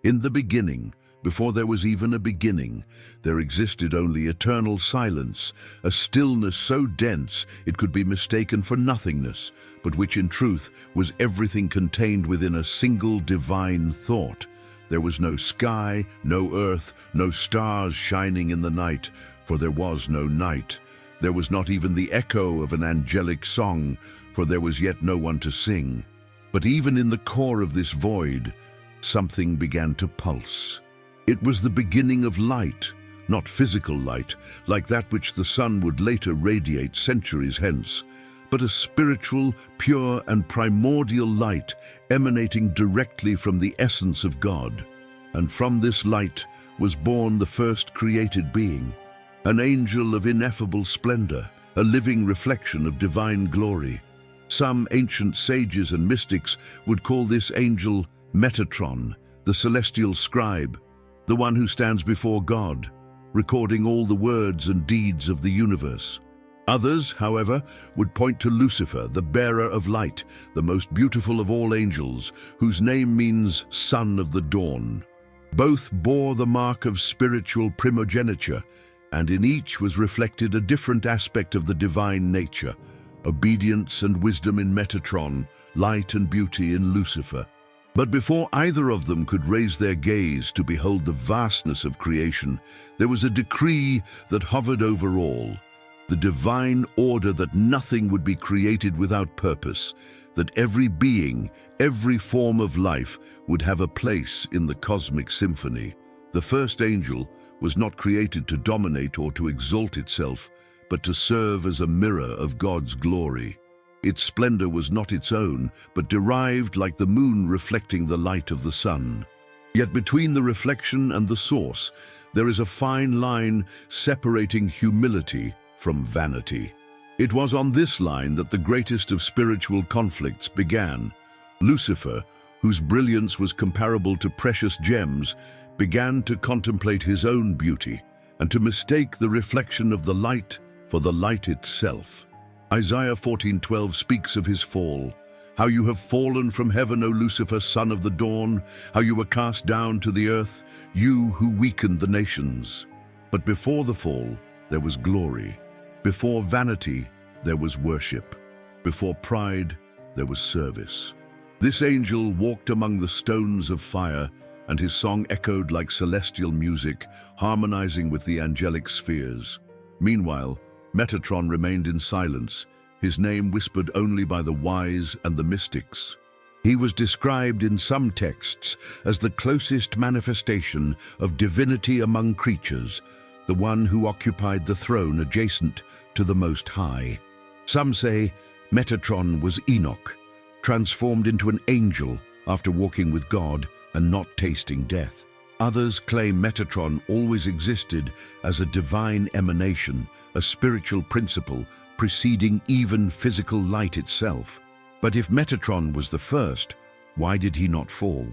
In the beginning, before there was even a beginning, there existed only eternal silence, a stillness so dense it could be mistaken for nothingness, but which in truth was everything contained within a single divine thought. There was no sky, no earth, no stars shining in the night, for there was no night. There was not even the echo of an angelic song, for there was yet no one to sing. But even in the core of this void, something began to pulse. It was the beginning of light, not physical light, like that which the sun would later radiate centuries hence, but a spiritual, pure and primordial light emanating directly from the essence of God. And from this light was born the first created being, an angel of ineffable splendor, a living reflection of divine glory. Some ancient sages and mystics would call this angel Metatron, the celestial scribe, the one who stands before God, recording all the words and deeds of the universe. Others, however, would point to Lucifer, the bearer of light, the most beautiful of all angels, whose name means son of the dawn. Both bore the mark of spiritual primogeniture, and in each was reflected a different aspect of the divine nature: obedience and wisdom in Metatron, light and beauty in Lucifer. But before either of them could raise their gaze to behold the vastness of creation, there was a decree that hovered over all, the divine order that nothing would be created without purpose, that every being, every form of life would have a place in the cosmic symphony. The first angel was not created to dominate or to exalt itself, but to serve as a mirror of God's glory. Its splendor was not its own, but derived like the moon reflecting the light of the sun. Yet between the reflection and the source, there is a fine line separating humility from vanity. It was on this line that the greatest of spiritual conflicts began. Lucifer, whose brilliance was comparable to precious gems, began to contemplate his own beauty and to mistake the reflection of the light for the light itself. Isaiah 14:12 speaks of his fall. How you have fallen from heaven, O Lucifer, son of the dawn, how you were cast down to the earth, you who weakened the nations. But before the fall, there was glory. Before vanity, there was worship. Before pride, there was service. This angel walked among the stones of fire, and his song echoed like celestial music, harmonizing with the angelic spheres. Meanwhile, Metatron remained in silence, his name whispered only by the wise and the mystics. He was described in some texts as the closest manifestation of divinity among creatures, the one who occupied the throne adjacent to the Most High. Some say Metatron was Enoch, transformed into an angel after walking with God and not tasting death. Others claim Metatron always existed as a divine emanation, a spiritual principle preceding even physical light itself. But if Metatron was the first, why did he not fall?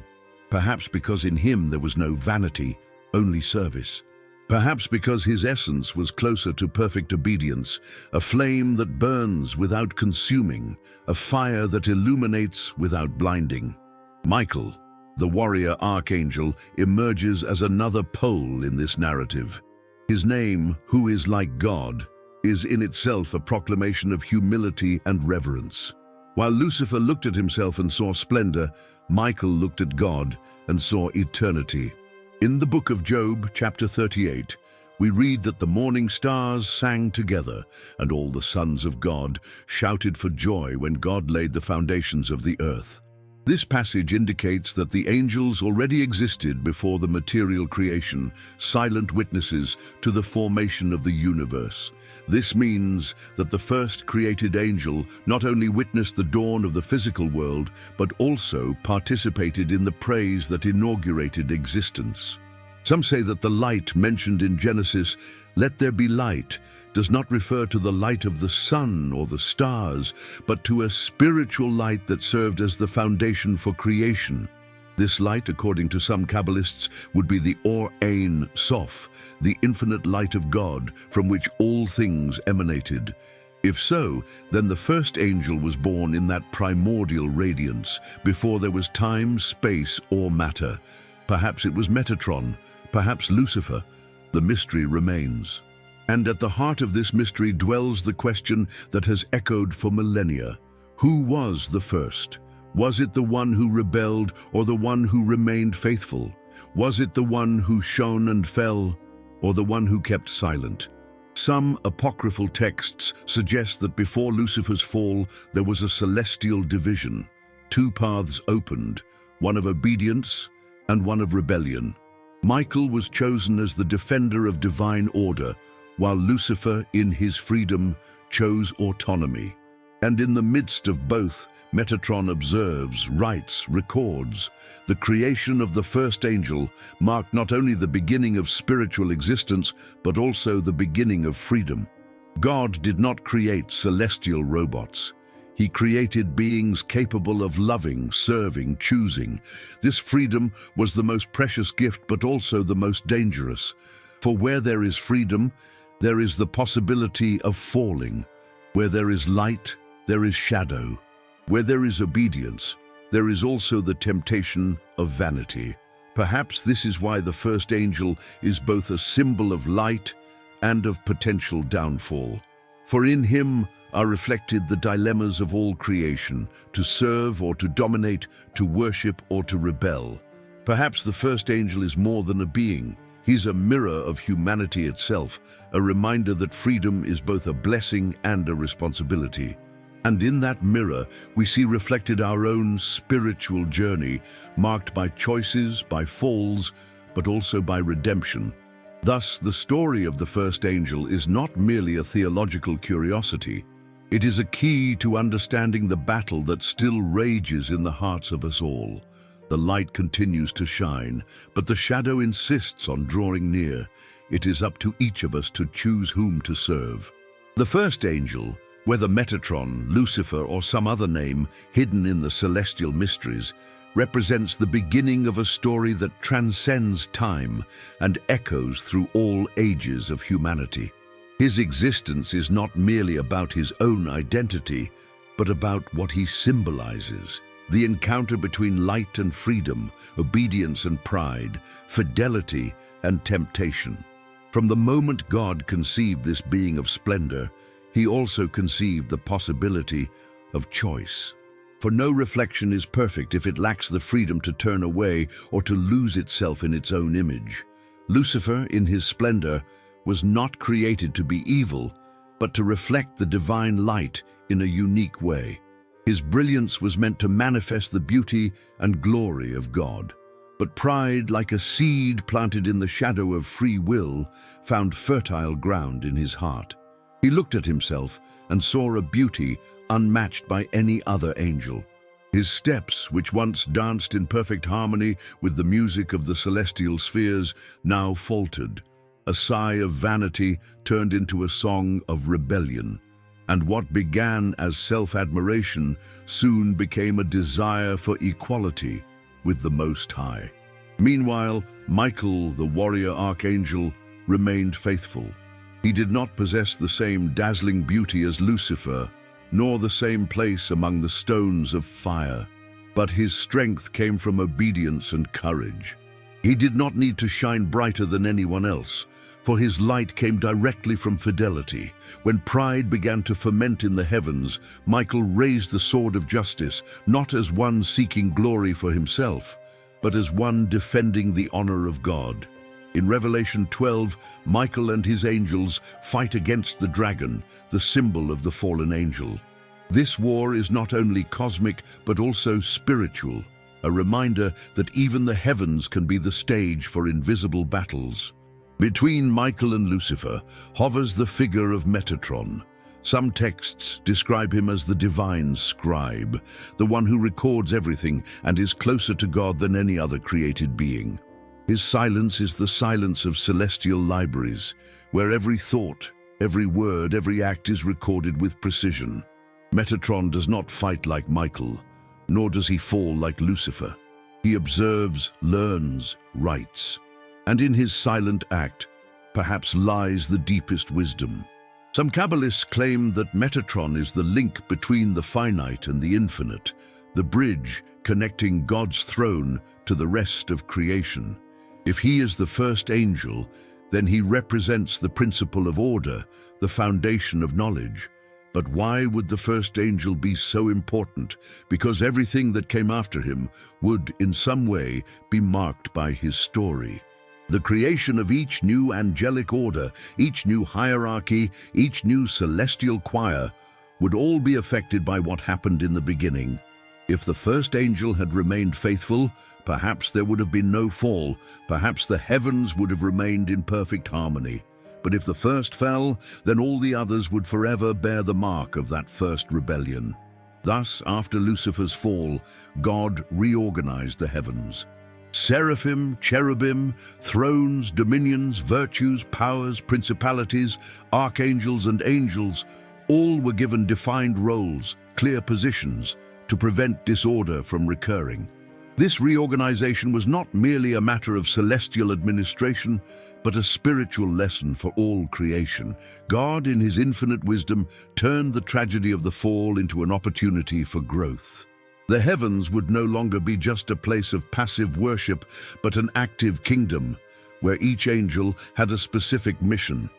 Perhaps because in him there was no vanity, only service. Perhaps because his essence was closer to perfect obedience, a flame that burns without consuming, a fire that illuminates without blinding. Michael, the warrior archangel, emerges as another pole in this narrative. His name, who is like God, is in itself a proclamation of humility and reverence. While Lucifer looked at himself and saw splendor, Michael looked at God and saw eternity. In the book of Job, chapter 38, we read that the morning stars sang together, and all the sons of God shouted for joy when God laid the foundations of the earth. This passage indicates that the angels already existed before the material creation, silent witnesses to the formation of the universe. This means that the first created angel not only witnessed the dawn of the physical world, but also participated in the praise that inaugurated existence. Some say that the light mentioned in Genesis, "Let there be light," does not refer to the light of the sun or the stars, but to a spiritual light that served as the foundation for creation. This light, according to some Kabbalists, would be the Or Ein Sof, the infinite light of God, from which all things emanated. If so, then the first angel was born in that primordial radiance, before there was time, space, or matter. Perhaps it was Metatron, perhaps Lucifer. The mystery remains. And at the heart of this mystery dwells the question that has echoed for millennia. Who was the first? Was it the one who rebelled or the one who remained faithful? Was it the one who shone and fell or the one who kept silent? Some apocryphal texts suggest that before Lucifer's fall, there was a celestial division. Two paths opened, one of obedience and one of rebellion. Michael was chosen as the defender of divine order, while Lucifer, in his freedom, chose autonomy. And in the midst of both, Metatron observes, writes, records. The creation of the first angel marked not only the beginning of spiritual existence, but also the beginning of freedom. God did not create celestial robots. He created beings capable of loving, serving, choosing. This freedom was the most precious gift, but also the most dangerous. For where there is freedom, there is the possibility of falling. Where there is light, there is shadow. Where there is obedience, there is also the temptation of vanity. Perhaps this is why the first angel is both a symbol of light and of potential downfall. For in him are reflected the dilemmas of all creation, to serve or to dominate, to worship or to rebel. Perhaps the first angel is more than a being. He's a mirror of humanity itself, a reminder that freedom is both a blessing and a responsibility. And in that mirror, we see reflected our own spiritual journey, marked by choices, by falls, but also by redemption. Thus, the story of the first angel is not merely a theological curiosity. It is a key to understanding the battle that still rages in the hearts of us all. The light continues to shine, but the shadow insists on drawing near. It is up to each of us to choose whom to serve. The first angel, whether Metatron, Lucifer, or some other name hidden in the celestial mysteries, represents the beginning of a story that transcends time and echoes through all ages of humanity. His existence is not merely about his own identity, but about what he symbolizes: the encounter between light and freedom, obedience and pride, fidelity and temptation. From the moment God conceived this being of splendor, he also conceived the possibility of choice. For no reflection is perfect if it lacks the freedom to turn away or to lose itself in its own image. Lucifer, in his splendor, was not created to be evil, but to reflect the divine light in a unique way. His brilliance was meant to manifest the beauty and glory of God. But pride, like a seed planted in the shadow of free will, found fertile ground in his heart. He looked at himself and saw a beauty unmatched by any other angel. His steps, which once danced in perfect harmony with the music of the celestial spheres, now faltered. A sigh of vanity turned into a song of rebellion. And what began as self-admiration soon became a desire for equality with the Most High. Meanwhile, Michael, the warrior archangel, remained faithful. He did not possess the same dazzling beauty as Lucifer, nor the same place among the stones of fire, but his strength came from obedience and courage. He did not need to shine brighter than anyone else, for his light came directly from fidelity. When pride began to ferment in the heavens, Michael raised the sword of justice, not as one seeking glory for himself, but as one defending the honor of God. In Revelation 12, Michael and his angels fight against the dragon, the symbol of the fallen angel. This war is not only cosmic, but also spiritual, a reminder that even the heavens can be the stage for invisible battles. Between Michael and Lucifer hovers the figure of Metatron. Some texts describe him as the divine scribe, the one who records everything and is closer to God than any other created being. His silence is the silence of celestial libraries, where every thought, every word, every act is recorded with precision. Metatron does not fight like Michael, nor does he fall like Lucifer. He observes, learns, writes. And in his silent act, perhaps lies the deepest wisdom. Some Kabbalists claim that Metatron is the link between the finite and the infinite, the bridge connecting God's throne to the rest of creation. If he is the first angel, then he represents the principle of order, the foundation of knowledge. But why would the first angel be so important? Because everything that came after him would, in some way, be marked by his story. The creation of each new angelic order, each new hierarchy, each new celestial choir, would all be affected by what happened in the beginning. If the first angel had remained faithful, perhaps there would have been no fall, perhaps the heavens would have remained in perfect harmony. But if the first fell, then all the others would forever bear the mark of that first rebellion. Thus, after Lucifer's fall, God reorganized the heavens. Seraphim, cherubim, thrones, dominions, virtues, powers, principalities, archangels and angels, all were given defined roles, clear positions, to prevent disorder from recurring. This reorganization was not merely a matter of celestial administration, but a spiritual lesson for all creation. God, in his infinite wisdom, turned the tragedy of the fall into an opportunity for growth. The heavens would no longer be just a place of passive worship, but an active kingdom, where each angel had a specific mission.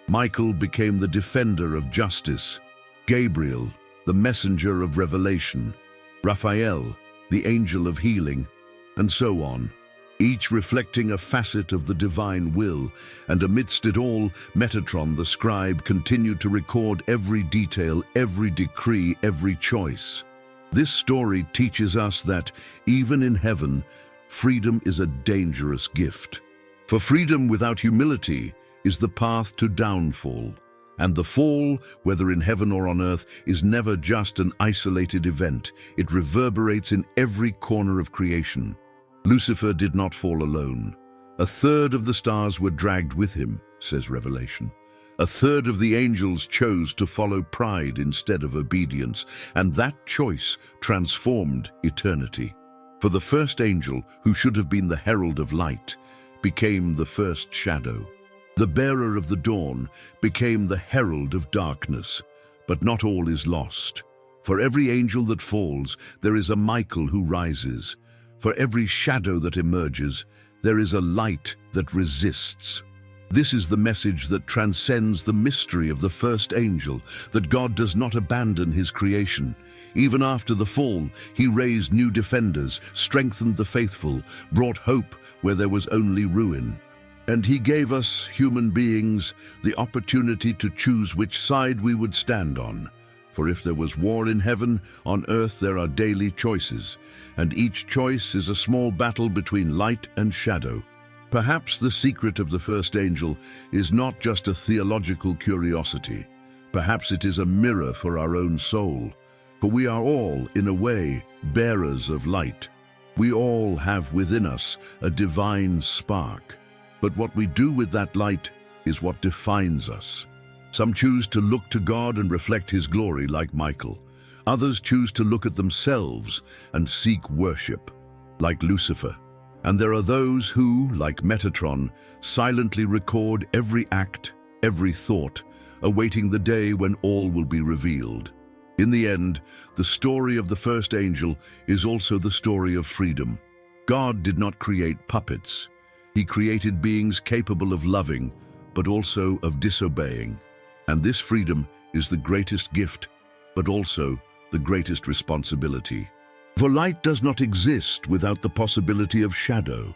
Michael became the defender of justice, Gabriel, the messenger of revelation, Raphael, the angel of healing, and so on, each reflecting a facet of the divine will, and amidst it all, Metatron, the scribe, continued to record every detail, every decree, every choice. This story teaches us that, even in heaven, freedom is a dangerous gift. For freedom without humility is the path to downfall, and the fall, whether in heaven or on earth, is never just an isolated event. It reverberates in every corner of creation. Lucifer did not fall alone. A third of the stars were dragged with him, says Revelation. A third of the angels chose to follow pride instead of obedience, and that choice transformed eternity. For the first angel, who should have been the herald of light, became the first shadow. The bearer of the dawn became the herald of darkness. But not all is lost. For every angel that falls, there is a Michael who rises. For every shadow that emerges, there is a light that resists. This is the message that transcends the mystery of the first angel, that God does not abandon his creation. Even after the fall, he raised new defenders, strengthened the faithful, brought hope where there was only ruin. And he gave us, human beings, the opportunity to choose which side we would stand on. For if there was war in heaven, on earth there are daily choices, and each choice is a small battle between light and shadow. Perhaps the secret of the first angel is not just a theological curiosity. Perhaps it is a mirror for our own soul. For we are all, in a way, bearers of light. We all have within us a divine spark. But what we do with that light is what defines us. Some choose to look to God and reflect his glory like Michael. Others choose to look at themselves and seek worship, like Lucifer. And there are those who, like Metatron, silently record every act, every thought, awaiting the day when all will be revealed. In the end, the story of the first angel is also the story of freedom. God did not create puppets. He created beings capable of loving, but also of disobeying. And this freedom is the greatest gift, but also the greatest responsibility. For light does not exist without the possibility of shadow,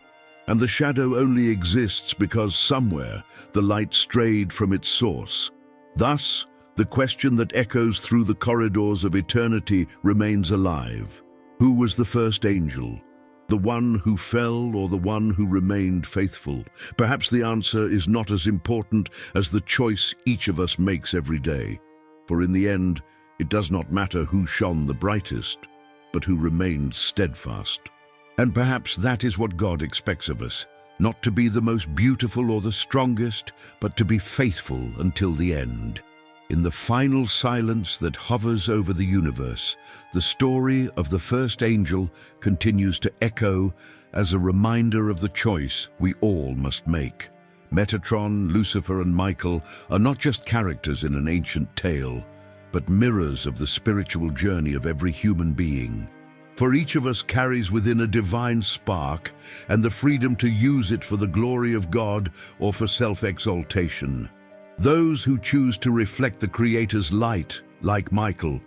and the shadow only exists because somewhere the light strayed from its source. Thus, the question that echoes through the corridors of eternity remains alive. Who was the first angel? The one who fell or the one who remained faithful? Perhaps the answer is not as important as the choice each of us makes every day. For in the end, it does not matter who shone the brightest, but who remained steadfast. And perhaps that is what God expects of us, not to be the most beautiful or the strongest, but to be faithful until the end. In the final silence that hovers over the universe, the story of the first angel continues to echo as a reminder of the choice we all must make. Metatron, Lucifer, and Michael are not just characters in an ancient tale, but mirrors of the spiritual journey of every human being. For each of us carries within a divine spark and the freedom to use it for the glory of God or for self-exaltation. Those who choose to reflect the Creator's light, like Michael,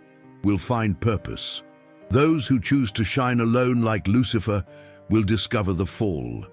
will find purpose. Those who choose to shine alone like Lucifer will discover the fall.